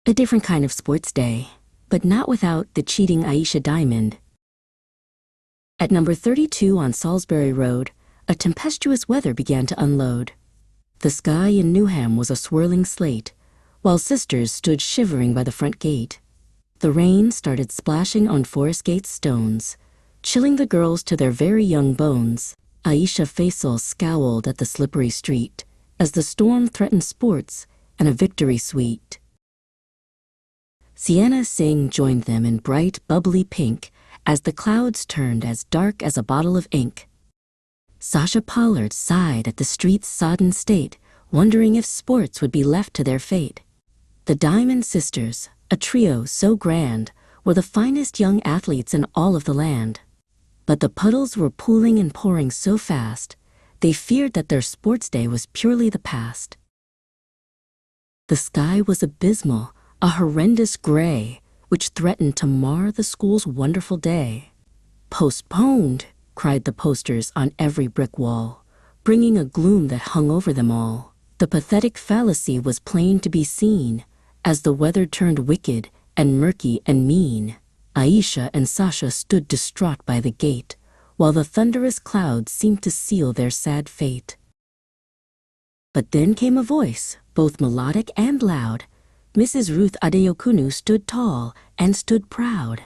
A different kind of sports day, but not without the cheating Aisha Diamond. At number 32 on Salisbury Road, a tempestuous weather began to unload. The sky in Newham was a swirling slate, while sisters stood shivering by the front gate. The rain started splashing on Forest Gate's stones, chilling the girls to their very young bones. Aisha Faisal scowled at the slippery street as the storm threatened sports and a victory suite. Sienna Singh joined them in bright, bubbly pink as the clouds turned as dark as a bottle of ink. Sasha Pollard sighed at the street's sodden state, wondering if sports would be left to their fate. The Diamond Sisters, a trio so grand, were the finest young athletes in all of the land. But the puddles were pooling and pouring so fast, they feared that their sports day was purely the past. The sky was abysmal, a horrendous gray, which threatened to mar the school's wonderful day. "Postponed," cried the posters on every brick wall, bringing a gloom that hung over them all. The pathetic fallacy was plain to be seen, as the weather turned wicked and murky and mean. Aisha and Sasha stood distraught by the gate, while the thunderous clouds seemed to seal their sad fate. But then came a voice, both melodic and loud. Mrs. Ruth Adeokunu stood tall and stood proud.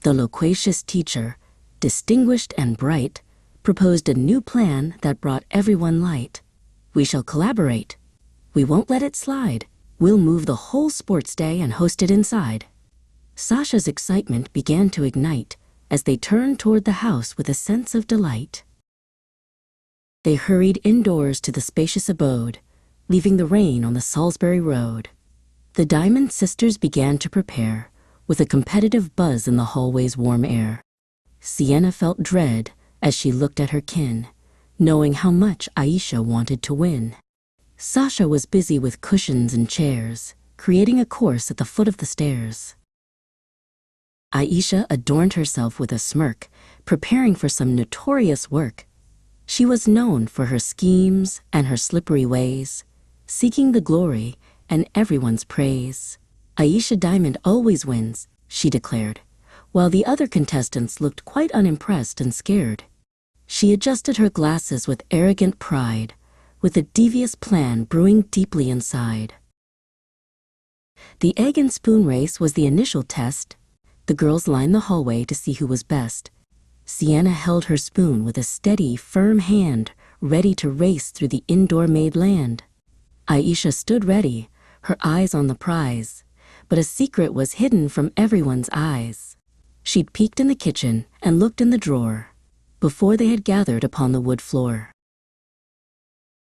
The loquacious teacher, distinguished and bright, proposed a new plan that brought everyone light. "We shall collaborate. We won't let it slide. We'll move the whole sports day and host it inside." Sasha's excitement began to ignite as they turned toward the house with a sense of delight. They hurried indoors to the spacious abode, leaving the rain on the Salisbury Road. The Diamond Sisters began to prepare, with a competitive buzz in the hallway's warm air. Sienna felt dread as she looked at her kin, knowing how much Aisha wanted to win. Sasha was busy with cushions and chairs, creating a course at the foot of the stairs. Aisha adorned herself with a smirk, preparing for some notorious work. She was known for her schemes and her slippery ways, seeking the glory and everyone's praise. "Aisha Diamond always wins," she declared, while the other contestants looked quite unimpressed and scared. She adjusted her glasses with arrogant pride, with a devious plan brewing deeply inside. The egg and spoon race was the initial test. The girls lined the hallway to see who was best. Sienna held her spoon with a steady, firm hand, ready to race through the indoor-made land. Aisha stood ready, her eyes on the prize, but a secret was hidden from everyone's eyes. She peeked in the kitchen and looked in the drawer, before they had gathered upon the wood floor.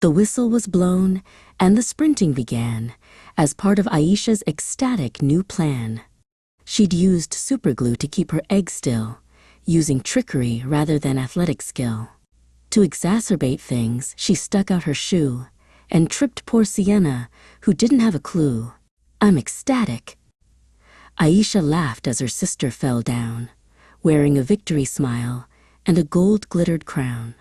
The whistle was blown, and the sprinting began, as part of Aisha's ecstatic new plan. She'd used superglue to keep her egg still, using trickery rather than athletic skill. To exacerbate things, she stuck out her shoe and tripped poor Sienna, who didn't have a clue. "I'm ecstatic." Aisha laughed as her sister fell down, wearing a victory smile and a gold-glittered crown.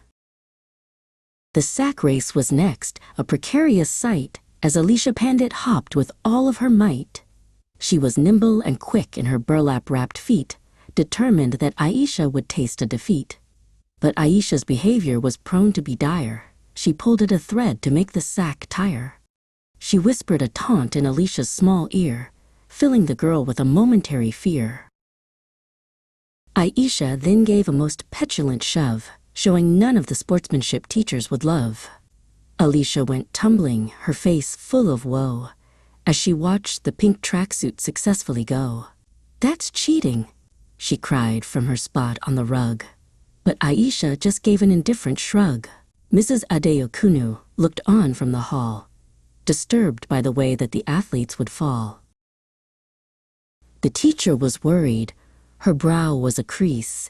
The sack race was next, a precarious sight, as Alicia Pandit hopped with all of her might. She was nimble and quick in her burlap-wrapped feet, determined that Aisha would taste a defeat. But Aisha's behavior was prone to be dire. She pulled at a thread to make the sack tire. She whispered a taunt in Alicia's small ear, filling the girl with a momentary fear. Aisha then gave a most petulant shove, showing none of the sportsmanship teachers would love. Alicia went tumbling, her face full of woe, as she watched the pink tracksuit successfully go. "That's cheating," she cried from her spot on the rug. But Aisha just gave an indifferent shrug. Mrs. Adeokunu looked on from the hall, disturbed by the way that the athletes would fall. The teacher was worried. Her brow was a crease,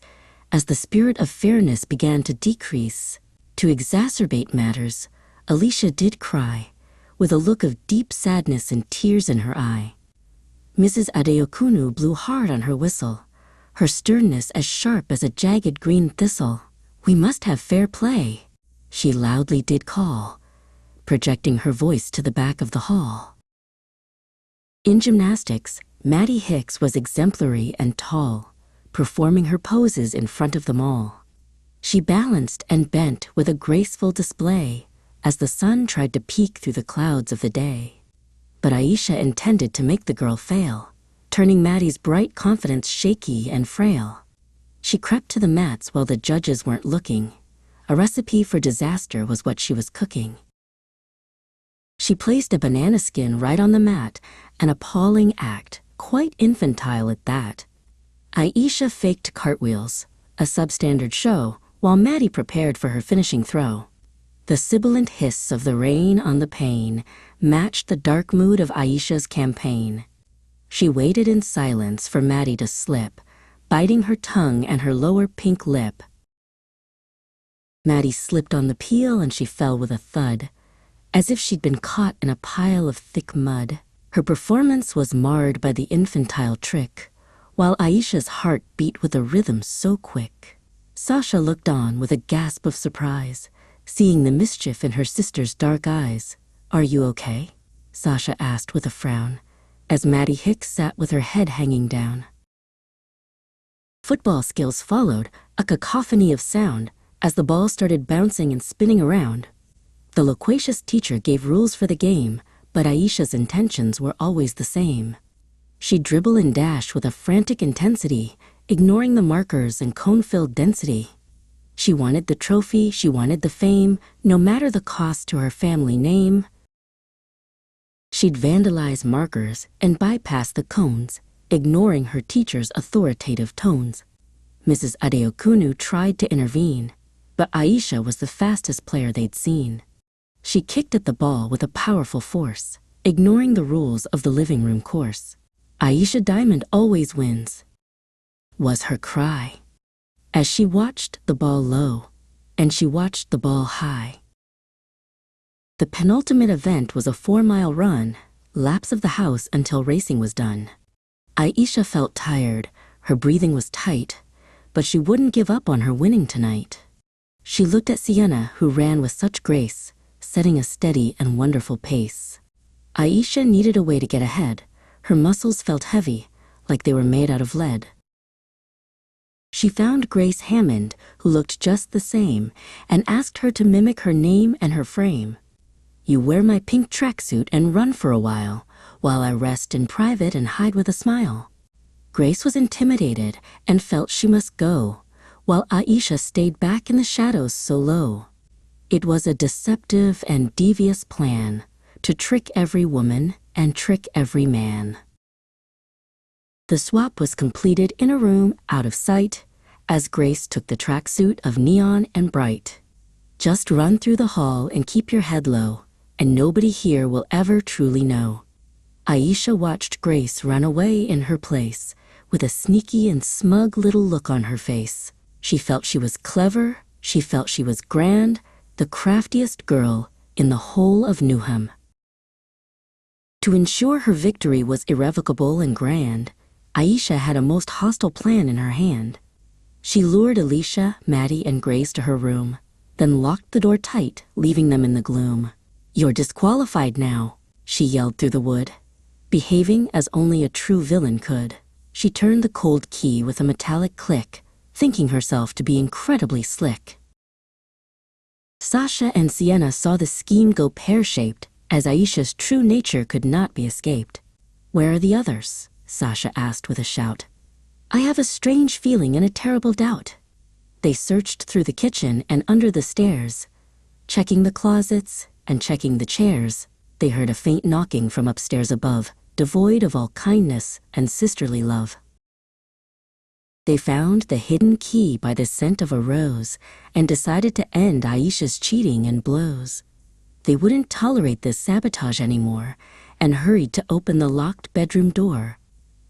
as the spirit of fairness began to decrease. To exacerbate matters, Alicia did cry, with a look of deep sadness and tears in her eye. Mrs. Adeokunu blew hard on her whistle, her sternness as sharp as a jagged green thistle. "We must have fair play," she loudly did call, projecting her voice to the back of the hall. In gymnastics, Maddie Hicks was exemplary and tall, performing her poses in front of them all. She balanced and bent with a graceful display as the sun tried to peek through the clouds of the day. But Aisha intended to make the girl fail, turning Maddie's bright confidence shaky and frail. She crept to the mats while the judges weren't looking. A recipe for disaster was what she was cooking. She placed a banana skin right on the mat, an appalling act, quite infantile at that. Aisha faked cartwheels, a substandard show, while Maddie prepared for her finishing throw. The sibilant hiss of the rain on the pane matched the dark mood of Aisha's campaign. She waited in silence for Maddie to slip, biting her tongue and her lower pink lip. Maddie slipped on the peel and she fell with a thud, as if she'd been caught in a pile of thick mud. Her performance was marred by the infantile trick, while Aisha's heart beat with a rhythm so quick. Sasha looked on with a gasp of surprise, seeing the mischief in her sister's dark eyes. "Are you okay?" Sasha asked with a frown, as Maddie Hicks sat with her head hanging down. Football skills followed, a cacophony of sound, as the ball started bouncing and spinning around. The loquacious teacher gave rules for the game, but Aisha's intentions were always the same. She'd dribble and dash with a frantic intensity, ignoring the markers and cone-filled density. She wanted the trophy, she wanted the fame, no matter the cost to her family name. She'd vandalize markers and bypass the cones, ignoring her teacher's authoritative tones. Mrs. Adeokunu tried to intervene, but Aisha was the fastest player they'd seen. She kicked at the ball with a powerful force, ignoring the rules of the living room course. "Aisha Diamond always wins," was her cry, as she watched the ball low, and she watched the ball high. The penultimate event was a 4-mile run, laps of the house until racing was done. Aisha felt tired, her breathing was tight, but she wouldn't give up on her winning tonight. She looked at Sienna, who ran with such grace, setting a steady and wonderful pace. Aisha needed a way to get ahead. Her muscles felt heavy, like they were made out of lead. She found Grace Hammond, who looked just the same, and asked her to mimic her name and her frame. "You wear my pink tracksuit and run for a while I rest in private and hide with a smile." Grace was intimidated and felt she must go, while Aisha stayed back in the shadows so low. It was a deceptive and devious plan to trick every woman and trick every man. The swap was completed in a room out of sight, as Grace took the tracksuit of neon and bright. "Just run through the hall and keep your head low, and nobody here will ever truly know." Aisha watched Grace run away in her place, with a sneaky and smug little look on her face. She felt she was clever, she felt she was grand, the craftiest girl in the whole of Newham. To ensure her victory was irrevocable and grand, Aisha had a most hostile plan in her hand. She lured Alicia, Maddie, and Grace to her room, then locked the door tight, leaving them in the gloom. "You're disqualified now," she yelled through the wood, behaving as only a true villain could. She turned the cold key with a metallic click, thinking herself to be incredibly slick. Sasha and Sienna saw the scheme go pear-shaped, as Aisha's true nature could not be escaped. "Where are the others?" Sasha asked with a shout. "I have a strange feeling and a terrible doubt." They searched through the kitchen and under the stairs, checking the closets and checking the chairs. They heard a faint knocking from upstairs above, devoid of all kindness and sisterly love. They found the hidden key by the scent of a rose and decided to end Aisha's cheating and blows. They wouldn't tolerate this sabotage anymore and hurried to open the locked bedroom door.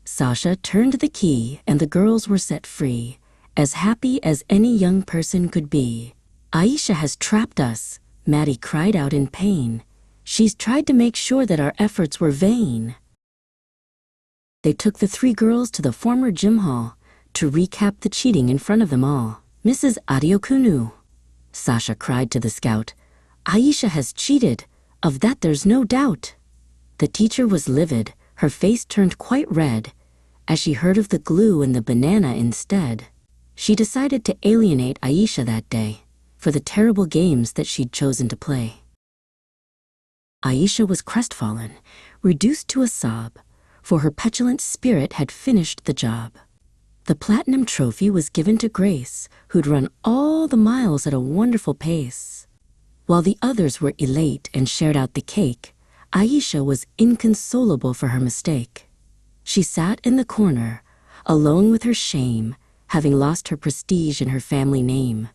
Sasha turned the key and the girls were set free, as happy as any young person could be. "Aisha has trapped us," Maddie cried out in pain. "She's tried to make sure that our efforts were vain." They took the 3 girls to the former gym hall to recap the cheating in front of them all. "Mrs. Adeokunu," Sasha cried to the scout, "Aisha has cheated, of that there's no doubt." The teacher was livid, Her face turned quite red as she heard of the glue and the banana instead. She decided to alienate Aisha that day for the terrible games that she'd chosen to play. Aisha was crestfallen, reduced to a sob, for her petulant spirit had finished the job. The platinum trophy was given to Grace, who'd run all the miles at a wonderful pace. While the others were elate and shared out the cake, Aisha was inconsolable for her mistake. She sat in the corner, alone with her shame, having lost her prestige and her family name.